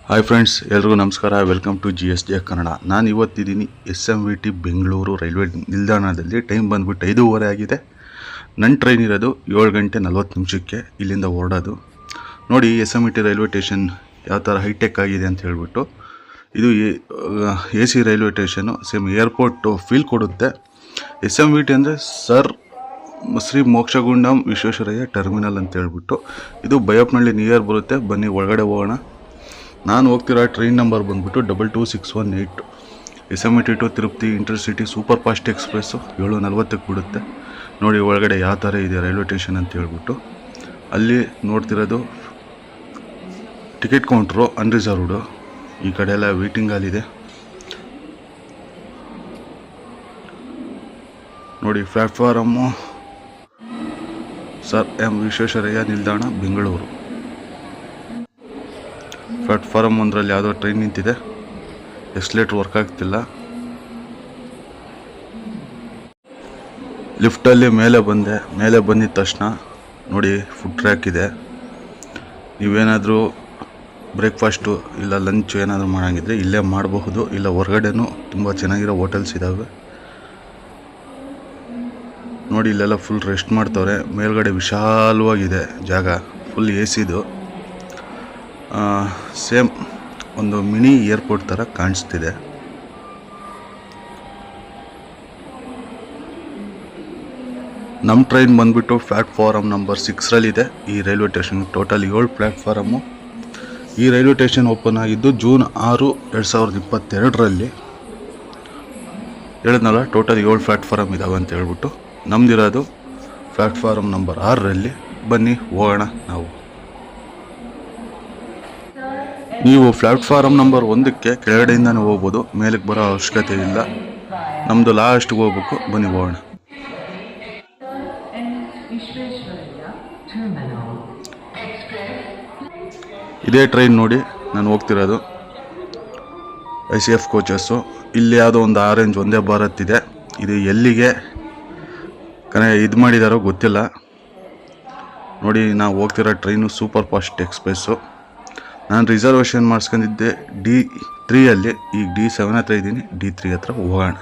Hi friends, ಎಲ್ರಿಗೂ ನಮಸ್ಕಾರ. Welcome to GSJ Kannada. ನಾನು ಇವತ್ತಿದ್ದೀನಿ SMVT ಬೆಂಗಳೂರು ರೈಲ್ವೆ ನಿಲ್ದಾಣದಲ್ಲಿ. ಟೈಮ್ ಬಂದುಬಿಟ್ಟು 5:30 ಆಗಿದೆ. ನನ್ನ ಟ್ರೈನ್ ಇರೋದು 7 ಗಂಟೆ 40 ನಿಮಿಷಕ್ಕೆ ಇಲ್ಲಿಂದ ಹೊರಡೋದು. ನೋಡಿ SMVT ರೈಲ್ವೆ ಸ್ಟೇಷನ್ ಯಾವ ಥರ ಹೈಟೆಕ್ ಆಗಿದೆ ಅಂತ ಹೇಳ್ಬಿಟ್ಟು. ಇದು AC railway station, same airport feel ಕೊಡುತ್ತೆ. SMVT ಅಂದರೆ ಸರ್ ಶ್ರೀ ಮೋಕ್ಷಗುಂಡಂ ವಿಶ್ವೇಶ್ವರಯ್ಯ ಟರ್ಮಿನಲ್ ಅಂತ ಹೇಳ್ಬಿಟ್ಟು. ಇದು ಬೈಯಪ್ಪನಹಳ್ಳಿ ನಿಯರ್ ಬರುತ್ತೆ. ಬನ್ನಿ ಒಳಗಡೆ ಹೋಗೋಣ. ನಾನು ಹೋಗ್ತಿರೋ ಟ್ರೈನ್ ನಂಬರ್ ಬಂದುಬಿಟ್ಟು 22618. SMVT to Tirupati intercity super fast express 7:40ಕ್ಕೆ ಬಿಡುತ್ತೆ. ನೋಡಿ ಒಳಗಡೆ ಯಾವ ಥರ ಇದೆ ರೈಲ್ವೆ ಸ್ಟೇಷನ್ ಅಂತ ಹೇಳ್ಬಿಟ್ಟು. ಅಲ್ಲಿ ನೋಡ್ತಿರೋದು ಟಿಕೆಟ್ ಕೌಂಟ್ರು ಅನ್ರಿಸರ್ವ್ಡು. ಈ ಕಡೆ ಎಲ್ಲ ವೇಟಿಂಗ್ ಹಾಲಿದೆ. ನೋಡಿ ಪ್ಲ್ಯಾಟ್ಫಾರಮ್ಮು ಸರ್ ವಿಶ್ವೇಶ್ವರಯ್ಯ ನಿಲ್ದಾಣ ಬೆಂಗಳೂರು. ಪ್ಲಾಟ್ಫಾರಮ್ ಒಂದರಲ್ಲಿ ಯಾವುದೋ ಟ್ರೈನ್ ನಿಂತಿದೆ. ಎಕ್ಸ್ಲೇಟರ್ ವರ್ಕ್ ಆಗ್ತಿಲ್ಲ. ಲಿಫ್ಟಲ್ಲಿ ಮೇಲೆ ಬಂದಿದ ತಕ್ಷಣ ನೋಡಿ ಫುಡ್ ಟ್ರ್ಯಾಕ್ ಇದೆ. ನೀವೇನಾದರೂ ಬ್ರೇಕ್ಫಾಸ್ಟು ಇಲ್ಲ ಲಂಚು ಏನಾದರೂ ಮಾಡೋಂಗಿದ್ರೆ ಇಲ್ಲೇ ಮಾಡಬಹುದು. ಇಲ್ಲ ಹೊರಗಡೆನೂ ತುಂಬ ಚೆನ್ನಾಗಿರೋ ಹೋಟೆಲ್ಸ್ ಇದ್ದಾವೆ. ನೋಡಿ ಇಲ್ಲೆಲ್ಲ ಫುಲ್ ರೆಸ್ಟ್ ಮಾಡ್ತವ್ರೆ. ಮೇಲ್ಗಡೆ ವಿಶಾಲವಾಗಿದೆ ಜಾಗ, ಫುಲ್ AC. ಸೇಮ್ ಒಂದು ಮಿನಿ ಏರ್ಪೋರ್ಟ್ ಥರ ಕಾಣಿಸ್ತಿದೆ. ನಮ್ಮ ಟ್ರೈನ್ ಬಂದುಬಿಟ್ಟು ಪ್ಲ್ಯಾಟ್ಫಾರಮ್ ನಂಬರ್ 6ರಲ್ಲಿದೆ. ಈ ರೈಲ್ವೆ ಸ್ಟೇಷನ್ ಟೋಟಲ್ 7 ಪ್ಲ್ಯಾಟ್ಫಾರಮ್ಮು. ಈ ರೈಲ್ವೆ ಸ್ಟೇಷನ್ ಓಪನ್ ಆಗಿದ್ದು ಜೂನ್ 6, 2022ರಲ್ಲಿ. ಹೇಳಿದ್ನಲ್ಲ ಟೋಟಲ್ 7 ಪ್ಲ್ಯಾಟ್ಫಾರಮ್ ಇದ್ದಾವೆ ಅಂತ ಹೇಳ್ಬಿಟ್ಟು. ನಮ್ಮದಿರೋದು ಪ್ಲ್ಯಾಟ್ಫಾರಮ್ ನಂಬರ್ 6ರಲ್ಲಿ. ಬನ್ನಿ ಹೋಗೋಣ ನಾವು. ನೀವು ಪ್ಲ್ಯಾಟ್ಫಾರಮ್ ನಂಬರ್ 1ಕ್ಕೆ ಕೆಳಗಡೆಯಿಂದನೇ ಹೋಗ್ಬೋದು, ಮೇಲಕ್ಕೆ ಬರೋ ಅವಶ್ಯಕತೆ ಇಲ್ಲ. ನಮ್ಮದು ಲಾಸ್ಟ್ಗೆ ಹೋಗ್ಬೇಕು. ಬನ್ನಿ ಹೋಗೋಣ. ಇದೇ ಟ್ರೈನ್ ನೋಡಿ ನಾನು ಹೋಗ್ತಿರೋದು, ICF ಕೋಚಸ್ಸು. ಇಲ್ಲಿ ಯಾವುದೋ ಒಂದು ಆರೆಂಜ್ ಒಂದೇ ಭಾರತ್ ಇದೆ. ಇದು ಎಲ್ಲಿಗೆ ಇದು ಮಾಡಿದಾರೋ ಗೊತ್ತಿಲ್ಲ. ನೋಡಿ ನಾವು ಹೋಗ್ತಿರೋ ಟ್ರೈನು ಸೂಪರ್ ಫಾಸ್ಟ್ ಎಕ್ಸ್ಪ್ರೆಸ್ಸು. ನಾನು ರಿಸರ್ವೇಷನ್ ಮಾಡಿಸ್ಕೊಂಡಿದ್ದೆ D3ಅಲ್ಲಿ. ಈಗ D7 ಹತ್ರ ಇದ್ದೀನಿ. D3 ಹತ್ರ ಹೋಗೋಣ.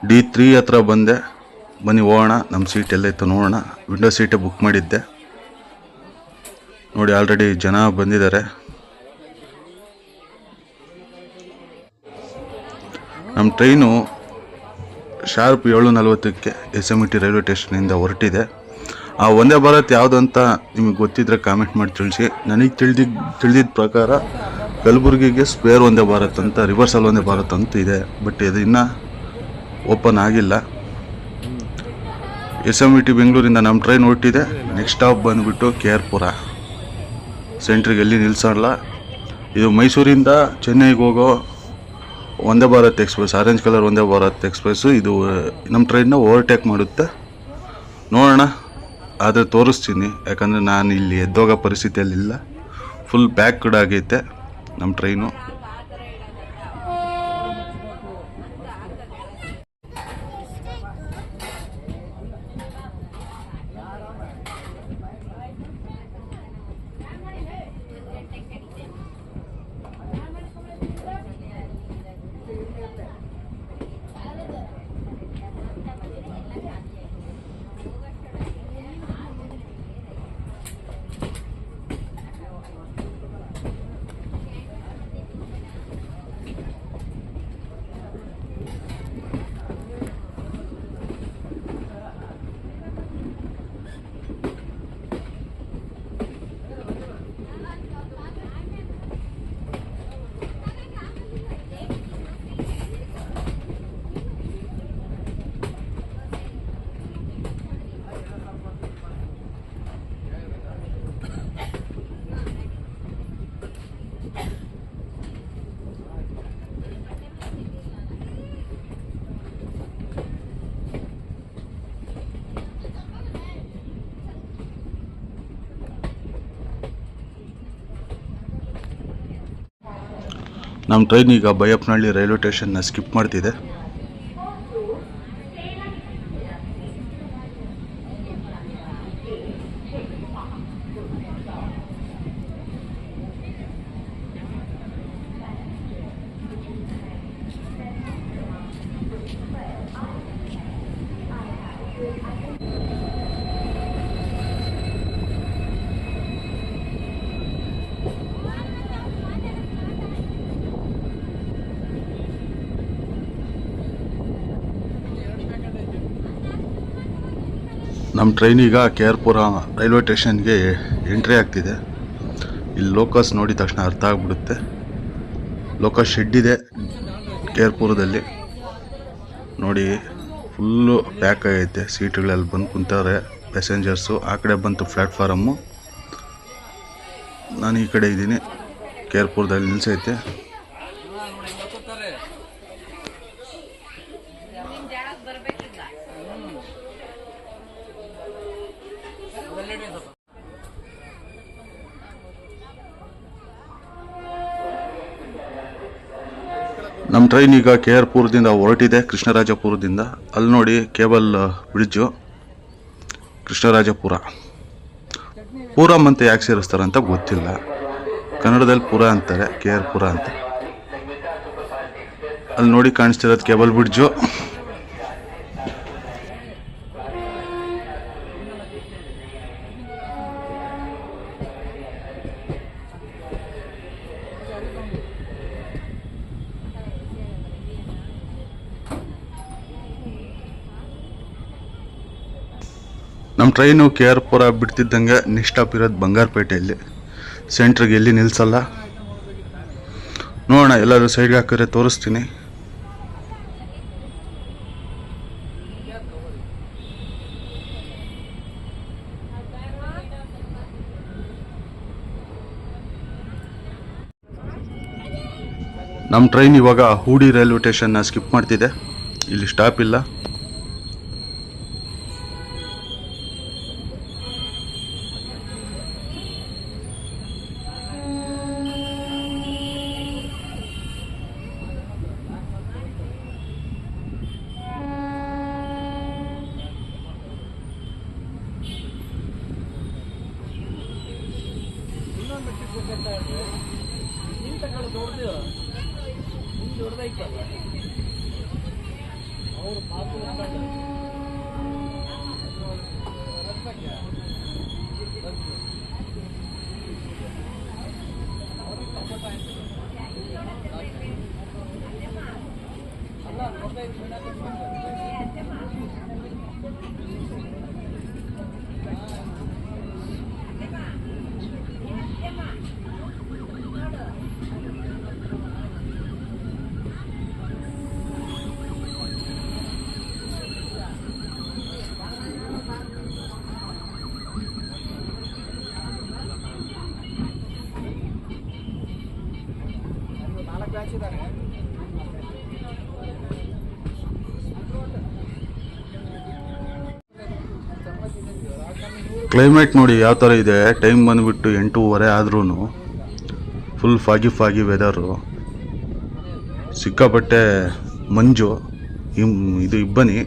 D3 ಹತ್ರ ಬಂದೆ. ಬನ್ನಿ ಹೋಗೋಣ. ನಮ್ಮ ಸೀಟ್ ಎಲ್ಲೈತು ನೋಡೋಣ. ವಿಂಡೋ ಸೀಟೇ ಬುಕ್ ಮಾಡಿದ್ದೆ. ನೋಡಿ ಆಲ್ರೆಡಿ ಜನ ಬಂದಿದ್ದಾರೆ. ನಮ್ಮ ಟ್ರೈನು ಶಾರ್ಪ್ 7:40ಕ್ಕೆ SMVT ರೈಲ್ವೆ ಸ್ಟೇಷನಿಂದ ಹೊರಟಿದೆ. ಆ ಒಂದೇ ಭಾರತ್ ಯಾವುದು ಅಂತ ನಿಮಗೆ ಗೊತ್ತಿದ್ದರೆ ಕಾಮೆಂಟ್ ಮಾಡಿ ತಿಳಿಸಿ. ನನಗೆ ತಿಳಿದಿದ್ದ ಪ್ರಕಾರ ಕಲಬುರಗಿಗೆ ಸ್ಪೇರ್ ಒಂದೇ ಭಾರತ್ ಅಂತ, ರಿವರ್ಸಲ್ ಒಂದೇ ಭಾರತ್ ಅಂತ ಇದೆ. ಬಟ್ ಅದು ಇನ್ನೂ ಓಪನ್ ಆಗಿಲ್ಲ. SMVT ಬೆಂಗಳೂರಿಂದ ನಮ್ಮ ಟ್ರೈನ್ ಹೊರಟಿದೆ. ನೆಕ್ಸ್ಟ್ ಸ್ಟಾಪ್ ಬಂದುಬಿಟ್ಟು KR-ಪುರ. ಸೆಂಟ್ರಿಗೆ ಎಲ್ಲಿ ನಿಲ್ಲಿಸಲ್ಲ. ಇದು ಮೈಸೂರಿಂದ ಚೆನ್ನೈಗೆ ಹೋಗೋ ಒಂದೇ ಭಾರತ್ ಎಕ್ಸ್ಪ್ರೆಸ್, ಆರೆಂಜ್ ಕಲರ್ ಒಂದೇ ಭಾರತ್ ಎಕ್ಸ್ಪ್ರೆಸ್ಸು. ಇದು ನಮ್ಮ ಟ್ರೈನ್ನ ಓವರ್ಟೇಕ್ ಮಾಡುತ್ತೆ. ನೋಡೋಣ, ಆದರೆ ತೋರಿಸ್ತೀನಿ. ಯಾಕಂದರೆ ನಾನು ಇಲ್ಲಿ ಎದ್ದೋಗೋ ಪರಿಸ್ಥಿತಿಯಲ್ಲಿಲ್ಲ. ಫುಲ್ ಪ್ಯಾಕ್ಡ್ ಆಗೈತೆ ನಮ್ಮ ಟ್ರೈನು. ನಮ್ಮ ಟ್ರೈನ್ ಈಗ ಬೈಯಪ್ಪನಹಳ್ಳಿ ರೈಲ್ವೆ ಸ್ಟೇಷನ್ನ ಸ್ಕಿಪ್ ಮಾಡ್ತಿದೆ. ನಮ್ಮ ಟ್ರೈನ್ ಈಗ KR-ಪುರ ರೈಲ್ವೆ ಸ್ಟೇಷನ್ಗೆ ಎಂಟ್ರಿ ಆಗ್ತಿದೆ. ಇಲ್ಲಿ ಲೋಕಸ್ ನೋಡಿದ ತಕ್ಷಣ ಅರ್ಥ ಆಗ್ಬಿಡುತ್ತೆ. ಲೋಕಸ್ ಶೆಡ್ ಇದೆ KR-ಪುರದಲ್ಲಿ. ನೋಡಿ ಫುಲ್ಲು ಪ್ಯಾಕ್ ಆಗೈತೆ. ಸೀಟ್ಗಳಲ್ಲಿ ಬಂದು ಕುಂತವ್ರೆ ಪ್ಯಾಸೆಂಜರ್ಸು. ಆ ಕಡೆ ಬಂತು ಪ್ಲ್ಯಾಟ್ಫಾರಮ್ಮು. ನಾನು ಈ ಕಡೆ ಇದ್ದೀನಿ. KR-ಪುರದಲ್ಲಿ ನಿಲ್ಸೈತೆ. ನಮ್ಮ ಟ್ರೈನ್ ಈಗ KR-ಪುರದಿಂದ ಹೊರಟಿದೆ, ಕೃಷ್ಣರಾಜಪುರದಿಂದ. ಅಲ್ಲಿ ನೋಡಿ ಕೇಬಲ್ ಬ್ರಿಡ್ಜು, ಕೃಷ್ಣರಾಜಪುರ. ಪುರಂ ಅಂತ ಯಾಕೆ ಸೇರಿಸ್ತಾರಂತ ಗೊತ್ತಿಲ್ಲ. ಕನ್ನಡದಲ್ಲಿ ಪುರ ಅಂತಾರೆ, KR-ಪುರ ಅಂತ. ಅಲ್ಲಿ ನೋಡಿ ಕಾಣಿಸ್ತಿರೋದು ಕೇಬಲ್ ಬ್ರಿಡ್ಜು. ನಮ್ಮ ಟ್ರೈನು KR-ಪುರ ಬಿಡ್ತಿದ್ದಂಗೆ ನೆಕ್ಸ್ಟ್ ಸ್ಟಾಪ್ ಇರೋದು ಬಂಗಾರಪೇಟೆಯಲ್ಲಿ. ಸೆಂಟ್ರಿಗೆ ಎಲ್ಲಿ ನಿಲ್ಲಿಸಲ್ಲ. ನೋಡೋಣ, ಎಲ್ಲರೂ ಸೈಡ್ಗೆ ಹಾಕಿದ್ರೆ ತೋರಿಸ್ತೀನಿ. ನಮ್ಮ ಟ್ರೈನ್ ಇವಾಗ ಹೂಡಿ ರೈಲ್ವೆ ಸ್ಟೇಷನ್ನ ಸ್ಕಿಪ್ ಮಾಡ್ತಿದೆ. ಇಲ್ಲಿ ಸ್ಟಾಪ್ ಇಲ್ಲ. ಕ್ಲೈಮೇಟ್ ನೋಡಿ ಯಾವ ಥರ ಇದೆ. ಟೈಮ್ ಬಂದುಬಿಟ್ಟು 8:30 ಆದ್ರೂ ಫುಲ್ ಫಾಗಿ ವೆದರು. ಸಿಕ್ಕಾಪಟ್ಟೆ ಮಂಜು. ಇದು ಇಬ್ಬನಿ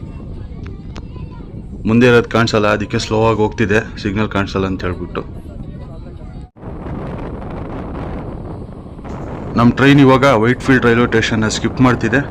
ಮುಂದೆ ಇರೋದು ಕಾಣಿಸಲ್ಲ, ಅದಕ್ಕೆ ಸ್ಲೋ ಆಗಿ ಹೋಗ್ತಿದೆ, ಸಿಗ್ನಲ್ ಕಾಣಿಸಲ್ಲ ಅಂತ ಹೇಳ್ಬಿಟ್ಟು. ನಮ್ಮ ಟ್ರೈನ್ ಇವಾಗ ವೈಟ್ಫೀಲ್ಡ್ ರೈಲ್ವೆ ಸ್ಟೇಷನ್ನ ಸ್ಕಿಪ್ ಮಾಡ್ತಿದೆ.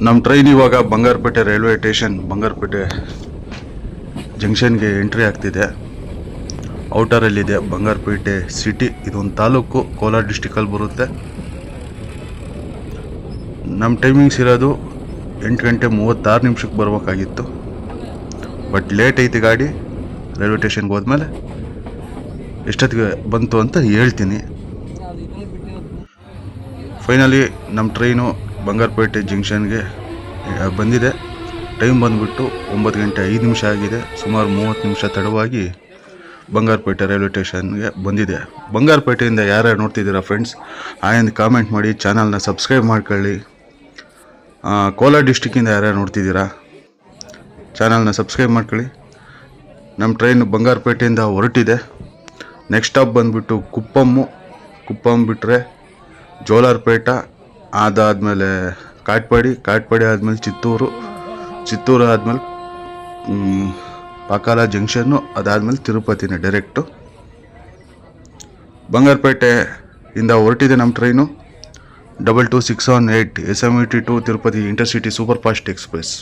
ನಮ್ಮ ಟ್ರೈನ್ ಇವಾಗ ಬಂಗಾರಪೇಟೆ ರೈಲ್ವೆ ಸ್ಟೇಷನ್, ಬಂಗಾರಪೇಟೆ ಜಂಕ್ಷನ್ಗೆ ಎಂಟ್ರಿ ಆಗ್ತಿದೆ. ಔಟರಲ್ಲಿದೆ ಬಂಗಾರಪೇಟೆ ಸಿಟಿ. ಇದೊಂದು ತಾಲೂಕು, ಕೋಲಾರ ಡಿಸ್ಟಿಕಲ್ಲಿ ಬರುತ್ತೆ. ನಮ್ಮ ಟೈಮಿಂಗ್ಸ್ ಇರೋದು 8:36 ಬರಬೇಕಾಗಿತ್ತು. ಬಟ್ ಲೇಟ್ ಐತಿ ಗಾಡಿ. ರೈಲ್ವೆ ಸ್ಟೇಷನ್ಗೆ ಹೋದ್ಮೇಲೆ ಎಷ್ಟೊತ್ತಿಗೆ ಬಂತು ಅಂತ ಹೇಳ್ತೀನಿ. ಫೈನಲಿ ನಮ್ಮ ಟ್ರೈನು ಬಂಗಾರಪೇಟೆ ಜಂಕ್ಷನ್ಗೆ ಬಂದಿದೆ. ಟೈಮ್ ಬಂದುಬಿಟ್ಟು 9:05 ಆಗಿದೆ. ಸುಮಾರು 30 ನಿಮಿಷ ತಡವಾಗಿ ಬಂಗಾರಪೇಟೆ ರೈಲ್ವೆ ಸ್ಟೇಷನ್ಗೆ ಬಂದಿದೆ. ಬಂಗಾರಪೇಟೆಯಿಂದ ಯಾರ್ಯಾರು ನೋಡ್ತಿದ್ದೀರಾ ಫ್ರೆಂಡ್ಸ್, ಆಯಂದು ಕಾಮೆಂಟ್ ಮಾಡಿ, ಚಾನಲ್ನ ಸಬ್ಸ್ಕ್ರೈಬ್ ಮಾಡ್ಕೊಳ್ಳಿ. ಕೋಲಾರ ಡಿಸ್ಟಿಕ್ಕಿಂದ ಯಾರ್ಯಾರು ನೋಡ್ತಿದ್ದೀರಾ ಚಾನಲ್ನ ಸಬ್ಸ್ಕ್ರೈಬ್ ಮಾಡ್ಕೊಳ್ಳಿ. ನಮ್ಮ ಟ್ರೈನ್ ಬಂಗಾರಪೇಟೆಯಿಂದ ಹೊರಟಿದೆ. ನೆಕ್ಸ್ಟ್ ಸ್ಟಾಪ್ ಬಂದುಬಿಟ್ಟು ಕುಪ್ಪಮ್ ಬಿಟ್ಟರೆ ಜೋಲಾರ್ಪೇಟ, ಅದಾದಮೇಲೆ ಕಾಟ್ಪಾಡಿ ಆದಮೇಲೆ ಚಿತ್ತೂರು ಆದಮೇಲೆ ಪಾಕಾಲ ಜಂಕ್ಷನ್ನು, ಅದಾದಮೇಲೆ ತಿರುಪತಿನ ಡೈರೆಕ್ಟು. ಬಂಗಾರಪೇಟೆಯಿಂದ ಹೊರಟಿದೆ ನಮ್ಮ train 22618 SMVT to Tirupati intercity super fast express.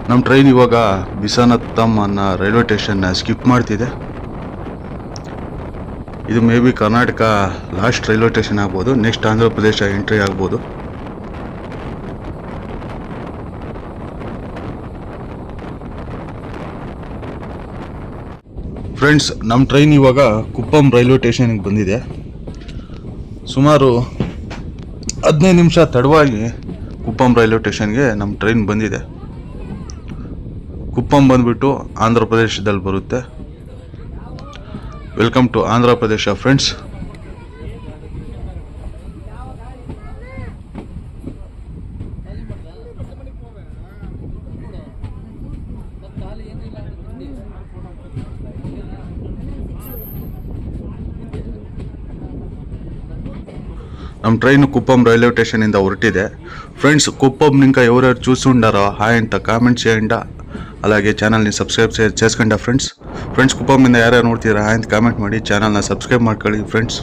ನಮ್ಮ ಟ್ರೈನ್ ಇವಾಗ ಬಿಸಾನತ್ತಮ್ ಅನ್ನೋ ರೈಲ್ವೆ ಸ್ಟೇಷನ್ನ ಸ್ಕಿಪ್ ಮಾಡ್ತಿದೆ. ಇದು maybe Karnataka last railway station ಆಗ್ಬೋದು. ನೆಕ್ಸ್ಟ್ ಆಂಧ್ರ ಪ್ರದೇಶ ಎಂಟ್ರಿ ಆಗ್ಬೋದು. ಫ್ರೆಂಡ್ಸ್, ನಮ್ಮ ಟ್ರೈನ್ ಇವಾಗ ಕುಪ್ಪಮ್ ರೈಲ್ವೆ ಸ್ಟೇಷನ್ಗೆ ಬಂದಿದೆ. ಸುಮಾರು 15 ನಿಮಿಷ ತಡವಾಗಿ ಕುಪ್ಪಮ್ ರೈಲ್ವೆ ಸ್ಟೇಷನ್ಗೆ ನಮ್ಮ ಟ್ರೈನ್ ಬಂದಿದೆ. ಕುಪ್ಪಮ್ ಬಂದ್ಬಿಟ್ಟು ಆಂಧ್ರ ಪ್ರದೇಶದಲ್ಲಿ ಬರುತ್ತೆ. Welcome to Andhra Pradesh friends. ನಮ್ಮ ట్రైన్ కుప్పం రైల్వే స్టేషన్ ఇంద ಹೊರಟಿದೆ. ఫ్రెండ్స్, కుప్పం ఇంకా ఎవరెవరు చూస్తుండారో హాయ్ అంట కామెంట్ చేయండి. అలాగే ఛానల్ని సబ్స్క్రైబ్ చేసుకోండి ఫ్రెండ్స్. కుప్పం ಇಂದ ಯಾರ್ಯಾರು ನೋಡ್ತೀರಾ హాయ్ ಅಂತ ಕಾಮೆಂಟ್ ಮಾಡಿ. ಚಾನಲ್ನ ಸಬ್ಸ್ಕ್ರೈಬ್ ಮಾಡ್ಕೊಳ್ಳಿ ಫ್ರೆಂಡ್ಸ್.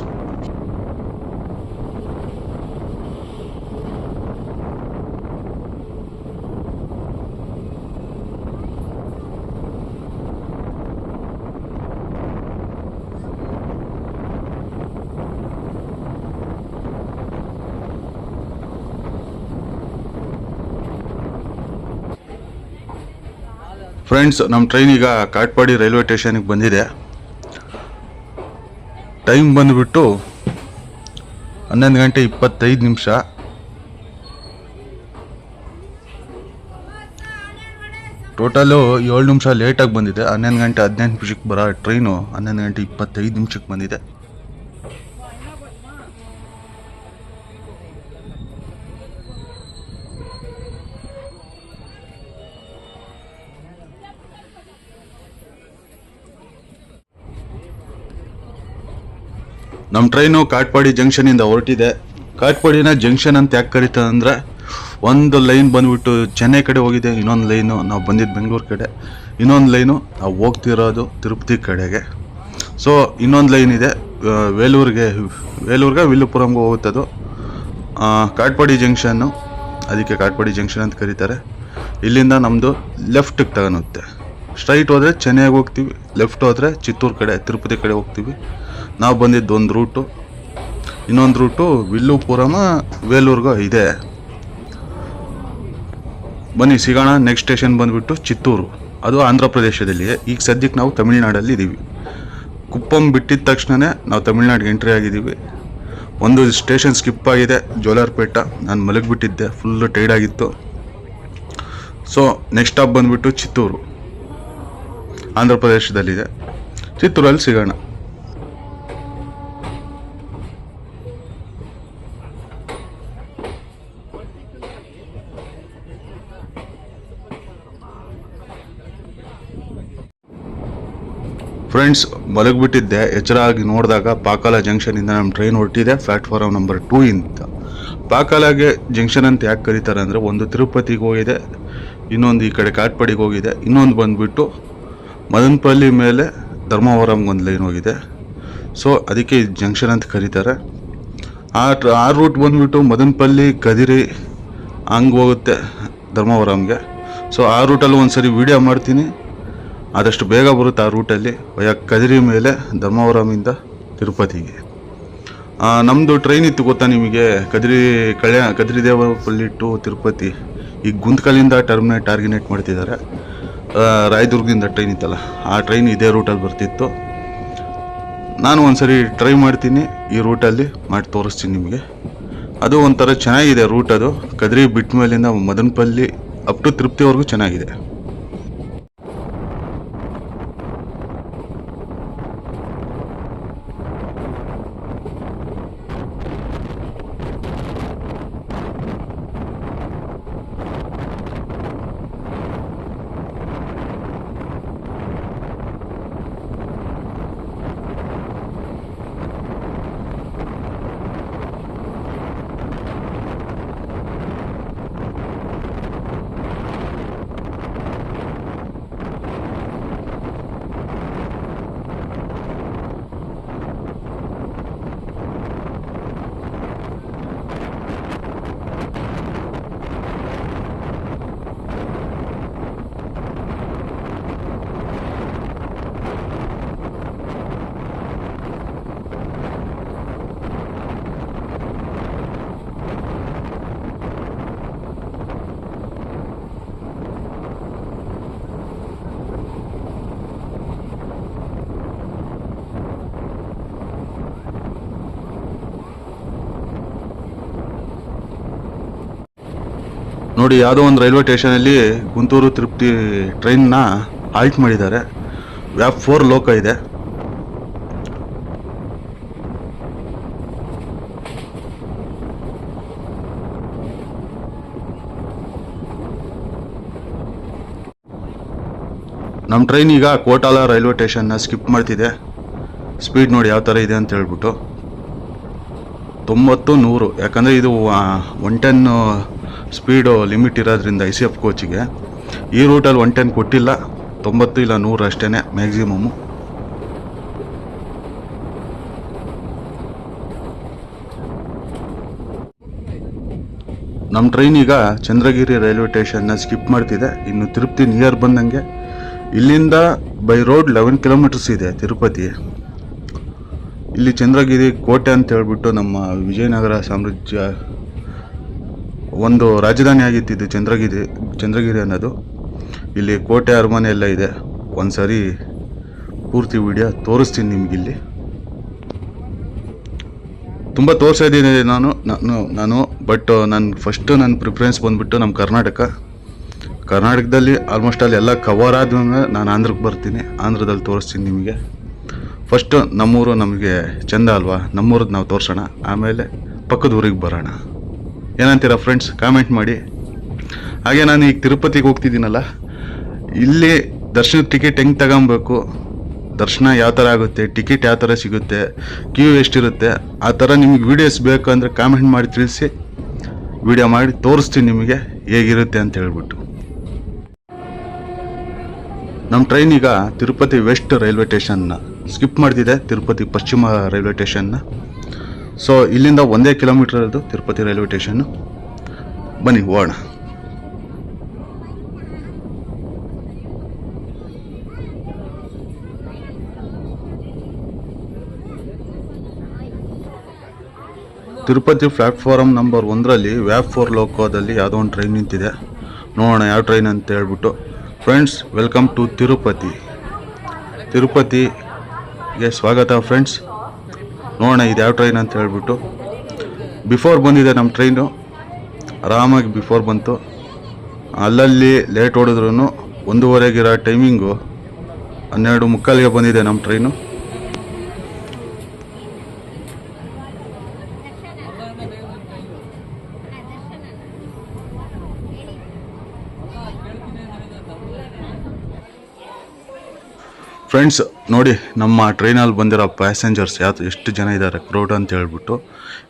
ಫ್ರೆಂಡ್ಸ್, ನಮ್ಮ ಟ್ರೈನ್ ಈಗ ಕಾಟ್ಪಾಡಿ ರೈಲ್ವೆ ಸ್ಟೇಷನ್ಗೆ ಬಂದಿದೆ. ಟೈಮ್ ಬಂದುಬಿಟ್ಟು 11:25. ಟೋಟಲು 7 ನಿಮಿಷ ಲೇಟಾಗಿ ಬಂದಿದೆ. 11:15 ಬರೋ ಟ್ರೈನು 11:25 ಬಂದಿದೆ. ನಮ್ಮ ಟ್ರೈನು ಕಾಟ್ಪಾಡಿ ಜಂಕ್ಷನಿಂದ ಹೊರಟಿದೆ. ಕಾಟ್ಪಾಡಿನ ಜಂಕ್ಷನ್ ಅಂತ ಯಾಕೆ ಕರೀತಾರೆ ಅಂದರೆ, ಒಂದು ಲೈನ್ ಬಂದುಬಿಟ್ಟು ಚೆನ್ನೈ ಕಡೆ ಹೋಗಿದೆ, ಇನ್ನೊಂದು ಲೈನು ನಾವು ಬಂದಿದ್ದು ಬೆಂಗಳೂರು ಕಡೆ, ಇನ್ನೊಂದು ಲೈನು ನಾವು ಹೋಗ್ತಿರೋದು ತಿರುಪತಿ ಕಡೆಗೆ. ಸೊ ಇನ್ನೊಂದು ಲೈನ್ ಇದೆ ವೇಲೂರಿಗೆ ವಿಲ್ಲುಪುರಂಗೆ ಹೋಗುತ್ತದು. ಕಾಟ್ಪಾಡಿ ಜಂಕ್ಷನ್ನು, ಅದಕ್ಕೆ ಕಾಟ್ಪಾಡಿ ಜಂಕ್ಷನ್ ಅಂತ ಕರೀತಾರೆ. ಇಲ್ಲಿಂದ ನಮ್ಮದು ಲೆಫ್ಟಿಗೆ ತಗೊಳುತ್ತೆ. ಸ್ಟ್ರೈಟ್ ಹೋದರೆ ಚೆನ್ನೈಗೆ ಹೋಗ್ತೀವಿ, ಲೆಫ್ಟ್ ಹೋದರೆ ಚಿತ್ತೂರು ಕಡೆ ತಿರುಪತಿ ಕಡೆ ಹೋಗ್ತೀವಿ. ನಾವು ಬಂದಿದ್ದು ಒಂದು ರೂಟು, ಇನ್ನೊಂದು ರೂಟು ವಿಲ್ಲುಪುರಮ ವೇಲೂರ್ಗೂ ಇದೆ. ಬನ್ನಿ ಸಿಗೋಣ. ನೆಕ್ಸ್ಟ್ ಸ್ಟೇಷನ್ ಬಂದುಬಿಟ್ಟು ಚಿತ್ತೂರು, ಅದು ಆಂಧ್ರ ಪ್ರದೇಶದಲ್ಲಿ. ಈಗ ಸದ್ಯಕ್ಕೆ ನಾವು ತಮಿಳ್ನಾಡಲ್ಲಿ ಇದ್ದೀವಿ. ಕುಪ್ಪಂ ಬಿಟ್ಟಿದ ತಕ್ಷಣವೇ ನಾವು ತಮಿಳ್ನಾಡಿಗೆ ಎಂಟ್ರಿ ಆಗಿದ್ದೀವಿ. ಒಂದು ಸ್ಟೇಷನ್ ಸ್ಕಿಪ್ ಆಗಿದೆ, ಜೋಲಾರ್ಪೇಟ. ನಾನು ಮಲಗಿಬಿಟ್ಟಿದ್ದೆ, ಫುಲ್ಲು ಟೈರ್ಡ್ ಆಗಿತ್ತು. ಸೊ ನೆಕ್ಸ್ಟ್ ಸ್ಟಾಪ್ ಬಂದುಬಿಟ್ಟು ಚಿತ್ತೂರು, ಆಂಧ್ರ ಪ್ರದೇಶದಲ್ಲಿದೆ. ಚಿತ್ತೂರಲ್ಲಿ ಸಿಗೋಣ. ಫ್ರೆಂಡ್ಸ್, ಮಲಗಿಬಿಟ್ಟಿದ್ದೆ. ಎಚ್ಚರ ಆಗಿ ನೋಡಿದಾಗ ಪಾಕಾಲ ಜಂಕ್ಷನಿಂದ ನಮ್ಮ ಟ್ರೈನ್ ಹೊರಟಿದೆ ಪ್ಲ್ಯಾಟ್ಫಾರ್ಮ್ ನಂಬರ್ 2 ಇಂದ. ಪಾಕಾಲಾಗೆ ಜಂಕ್ಷನ್ ಅಂತ ಯಾಕೆ ಕರೀತಾರೆ ಅಂದರೆ, ಒಂದು ತಿರುಪತಿಗೆ ಹೋಗಿದೆ, ಇನ್ನೊಂದು ಈ ಕಡೆ ಕಾಟ್ಪಾಡಿಗೆ ಹೋಗಿದೆ, ಇನ್ನೊಂದು ಬಂದುಬಿಟ್ಟು ಮದನಪಲ್ಲಿ ಮೇಲೆ ಧರ್ಮವರಂಗೆ ಒಂದು ಲೈನ್ ಹೋಗಿದೆ. ಸೊ ಅದಕ್ಕೆ ಜಂಕ್ಷನ್ ಅಂತ ಕರೀತಾರೆ. ಆ ರೂಟ್ ಬಂದುಬಿಟ್ಟು ಮದನಪಲ್ಲಿ ಕದಿರಿ ಹಂಗೆ ಹೋಗುತ್ತೆ ಧರ್ಮವರಂಗೆ. ಸೊ ಆ ರೂಟಲ್ಲಿ ಒಂದು ಸರಿ ವೀಡಿಯೋ ಮಾಡ್ತೀನಿ, ಆದಷ್ಟು ಬೇಗ ಬರುತ್ತೆ ಆ ರೂಟಲ್ಲಿ. ಕದಿರಿ ಮೇಲೆ ಧರ್ಮವರಮಿಂದ ತಿರುಪತಿಗೆ ನಮ್ಮದು ಟ್ರೈನ್ ಇತ್ತು ಗೊತ್ತಾ ನಿಮಗೆ, ಕದಿರಿ ದೇವಪಲ್ಲಿ ಟು ತಿರುಪತಿ. ಈಗ ಗುಂತಕಲ್ಲಿಂದ ಟಾರ್ಗೆಟ್ ಮಾಡ್ತಿದ್ದಾರೆ. ರಾಯದುರ್ಗದಿಂದ ಟ್ರೈನ್ ಇತ್ತಲ್ಲ, ಆ ಟ್ರೈನ್ ಇದೇ ರೂಟಲ್ಲಿ ಬರ್ತಿತ್ತು. ನಾನು ಒಂದ್ಸರಿ ಟ್ರೈ ಮಾಡ್ತೀನಿ, ಈ ರೂಟಲ್ಲಿ ಮಾಡಿ ತೋರಿಸ್ತೀನಿ ನಿಮಗೆ. ಅದು ಒಂಥರ ಚೆನ್ನಾಗಿದೆ ರೂಟ್. ಅದು ಕದಿರಿ ಬಿಟ್ಟ ಮೇಲಿಂದ ಮದನಪಲ್ಲಿ ಅಪ್ ಟು ತಿರುಪತಿವರೆಗೂ ಚೆನ್ನಾಗಿದೆ. ನೋಡಿ, ಯಾವುದೋ ಒಂದು ರೈಲ್ವೆ ಸ್ಟೇಷನಲ್ಲಿ ಗುಂಟೂರು ತಿರುಪತಿ ಟ್ರೈನ್ನ ಹಾಲ್ಟ್ ಮಾಡಿದ್ದಾರೆ. ವ್ಯಾಪ್ 4 ಲೋಕ ಇದೆ. ನಮ್ಮ ಟ್ರೈನ್ ಈಗ ಕೋಟಾಲ ರೈಲ್ವೆ ಸ್ಟೇಷನ್ನ ಸ್ಕಿಪ್ ಮಾಡ್ತಿದೆ. ಸ್ಪೀಡ್ ನೋಡಿ ಯಾವ ಥರ ಇದೆ ಅಂತ ಹೇಳ್ಬಿಟ್ಟು 90-100. ಯಾಕಂದರೆ ಇದು 110 ಸ್ಪೀಡು ಲಿಮಿಟ್ ಇರೋದ್ರಿಂದ ICF ಕೋಚಿಗೆ. ಈ ರೂಟಲ್ಲಿ 110 ಕೊಟ್ಟಿಲ್ಲ, 90 ಇಲ್ಲ 100 ಅಷ್ಟೇ ಮ್ಯಾಕ್ಸಿಮಮ್ಮು. ನಮ್ಮ ಟ್ರೈನ್ ಈಗ ಚಂದ್ರಗಿರಿ ರೈಲ್ವೆ ಸ್ಟೇಷನ್ನ ಸ್ಕಿಪ್ ಮಾಡ್ತಿದೆ. ಇನ್ನು ತಿರುಪತಿ ನಿಯರ್ ಬಂದಂಗೆ. ಇಲ್ಲಿಂದ ಬೈ ರೋಡ್ 11 ಕಿಲೋಮೀಟರ್ಸ್ ಇದೆ ತಿರುಪತಿ. ಇಲ್ಲಿ ಚಂದ್ರಗಿರಿ ಕೋಟೆ ಅಂತ ಹೇಳ್ಬಿಟ್ಟು ನಮ್ಮ ವಿಜಯನಗರ ಸಾಮ್ರಾಜ್ಯ ಒಂದು ರಾಜಧಾನಿ ಆಗಿತ್ತಿದ್ದು ಚಂದ್ರಗಿರಿ ಅನ್ನೋದು. ಇಲ್ಲಿ ಕೋಟೆ ಅರಮನೆ ಎಲ್ಲ ಇದೆ. ಒಂದು ಸಾರಿ ಪೂರ್ತಿ ವಿಡಿಯೋ ತೋರಿಸ್ತೀನಿ ನಿಮಗಿಲ್ಲಿ. ತುಂಬ ತೋರಿಸಿದ್ದೀನಿ ನಾನು ಬಟ್ ನನ್ನ ಪ್ರಿಫರೆನ್ಸ್ ಬಂದುಬಿಟ್ಟು ನಮ್ಮ ಕರ್ನಾಟಕದಲ್ಲಿ ಆಲ್ಮೋಸ್ಟ್ ಅಲ್ಲಿ ಎಲ್ಲ ಕವರ್ ಆದ್ಮೇಲೆ ನಾನು ಆಂಧ್ರಕ್ಕೆ ಬರ್ತೀನಿ. ಆಂಧ್ರದಲ್ಲಿ ತೋರಿಸ್ತೀನಿ ನಿಮಗೆ. ಫಸ್ಟು ನಮ್ಮೂರು ನಮಗೆ ಚೆಂದ ಅಲ್ವಾ, ನಮ್ಮೂರದ್ದು ನಾವು ತೋರಿಸೋಣ, ಆಮೇಲೆ ಪಕ್ಕದ ಊರಿಗೆ ಬರೋಣ. ಏನಂತೀರಾ ಫ್ರೆಂಡ್ಸ್, ಕಾಮೆಂಟ್ ಮಾಡಿ. ಹಾಗೆ ನಾನು ಈಗ ತಿರುಪತಿಗೆ ಹೋಗ್ತಿದ್ದೀನಲ್ಲ, ಇಲ್ಲಿ ದರ್ಶನದ ಟಿಕೆಟ್ ಹೆಂಗೆ ತಗೊಬೇಕು, ದರ್ಶನ ಯಾವ ಥರ ಆಗುತ್ತೆ, ಟಿಕೆಟ್ ಯಾವ ಥರ ಸಿಗುತ್ತೆ, ಕ್ಯೂ ಎಷ್ಟಿರುತ್ತೆ, ಆ ಥರ ನಿಮಗೆ ವೀಡಿಯೋಸ್ ಬೇಕು ಅಂದರೆ ಕಾಮೆಂಟ್ ಮಾಡಿ ತಿಳಿಸಿ. ವಿಡಿಯೋ ಮಾಡಿ ತೋರಿಸ್ತೀನಿ ನಿಮಗೆ ಹೇಗಿರುತ್ತೆ ಅಂತ ಹೇಳ್ಬಿಟ್ಟು. ನಮ್ಮ ಟ್ರೈನ್ ಈಗ ತಿರುಪತಿ ವೆಸ್ಟ್ ರೈಲ್ವೆ ಸ್ಟೇಷನ್ನ ಸ್ಕಿಪ್ ಮಾಡ್ತಿದೆ, ತಿರುಪತಿ ಪಶ್ಚಿಮ ರೈಲ್ವೆ ಸ್ಟೇಷನ್ನ. ಸೊ ಇಲ್ಲಿಂದ 1 ಕಿಲೋಮೀಟರ್ ಅದು ತಿರುಪತಿ ರೈಲ್ವೆ ಸ್ಟೇಷನ್ನು. ಬನ್ನಿ ಹೋಗೋಣ. ತಿರುಪತಿ ಪ್ಲ್ಯಾಟ್ಫಾರ್ಮ್ ನಂಬರ್ 1ರಲ್ಲಿ ವ್ಯಾಪ್ 4 ಲೋಕೋದಲ್ಲಿ ಯಾವುದೋ ಒಂದು ಟ್ರೈನ್ ನಿಂತಿದೆ. ನೋಡೋಣ ಯಾವ ಟ್ರೈನ್ ಅಂತ ಹೇಳ್ಬಿಟ್ಟು. ಫ್ರೆಂಡ್ಸ್, ವೆಲ್ಕಮ್ ಟು ತಿರುಪತಿಗೆ ಸ್ವಾಗತ ಫ್ರೆಂಡ್ಸ್. ನೋಡೋಣ ಇದು ಯಾವ ಟ್ರೈನ್ ಅಂತ ಹೇಳ್ಬಿಟ್ಟು. ಬಿಫೋರ್ ಬಂದಿದೆ ನಮ್ಮ ಟ್ರೈನು, ಆರಾಮಾಗಿ ಬಿಫೋರ್ ಬಂತು. ಅಲ್ಲಲ್ಲಿ ಲೇಟ್ ಹೊಡೆದ್ರೂ 1:15 ಟೈಮಿಂಗು 12:45 ಬಂದಿದೆ ನಮ್ಮ ಟ್ರೈನು. ಫ್ರೆಂಡ್ಸ್ ನೋಡಿ, ನಮ್ಮ ಟ್ರೈನಲ್ಲಿ ಬಂದಿರೋ ಪ್ಯಾಸೆಂಜರ್ಸ್ ಎಷ್ಟು ಜನ ಇದ್ದಾರೆ ಕ್ರೌಡ್ ಅಂತ ಹೇಳ್ಬಿಟ್ಟು.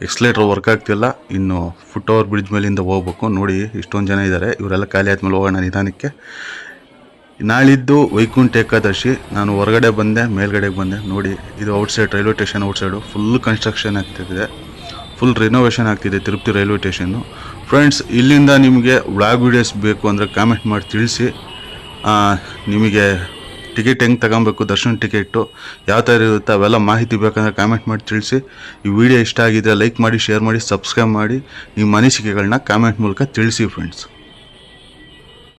ಎಕ್ಸ್ಲೇಟರ್ ವರ್ಕ್ ಆಗ್ತಿಲ್ಲ, ಇನ್ನು ಫುಟ್ ಓವರ್ ಬ್ರಿಡ್ಜ್ ಮೇಲಿಂದ ಹೋಗ್ಬೇಕು. ನೋಡಿ ಇಷ್ಟೊಂದು ಜನ ಇದ್ದಾರೆ. ಇವರೆಲ್ಲ ಖಾಲಿ ಆದಮೇಲೆ ಹೋಗೋಣ ನಿಧಾನಕ್ಕೆ. ನಾಳಿದ್ದು ವೈಕುಂಠ ಏಕಾದಶಿ. ನಾನು ಹೊರಗಡೆ ಬಂದೆ, ಮೇಲ್ಗಡೆಗೆ ಬಂದೆ. ನೋಡಿ ಇದು outside railway station outside full construction ಆಗ್ತಿದೆ, ಫುಲ್ ರಿನೋವೇಷನ್ ಆಗ್ತಿದೆ ತಿರುಪತಿ ರೈಲ್ವೆ ಸ್ಟೇಷನ್ನು. ಫ್ರೆಂಡ್ಸ್, ಇಲ್ಲಿಂದ ನಿಮಗೆ ವ್ಲಾಗ್ ವೀಡಿಯೋಸ್ ಬೇಕು ಅಂದರೆ ಕಾಮೆಂಟ್ ಮಾಡಿ ತಿಳಿಸಿ. ನಿಮಗೆ ಟಿಕೆಟ್ ಹೆಂಗೆ ತಗೊಬೇಕು, ದರ್ಶನ ಟಿಕೆಟು ಯಾವ ಥರ ಇರುತ್ತೆ ಅವೆಲ್ಲ ಮಾಹಿತಿ ಬೇಕಂದ್ರೆ ಕಾಮೆಂಟ್ ಮಾಡಿ ತಿಳಿಸಿ. ಈ ವಿಡಿಯೋ ಇಷ್ಟ ಆಗಿದ್ದರೆ ಲೈಕ್ ಮಾಡಿ, ಶೇರ್ ಮಾಡಿ, ಸಬ್ಸ್ಕ್ರೈಬ್ ಮಾಡಿ. ನಿಮ್ಮ ಅನಿಸಿಕೆಗಳನ್ನ ಕಾಮೆಂಟ್ ಮೂಲಕ ತಿಳಿಸಿ ಫ್ರೆಂಡ್ಸ್.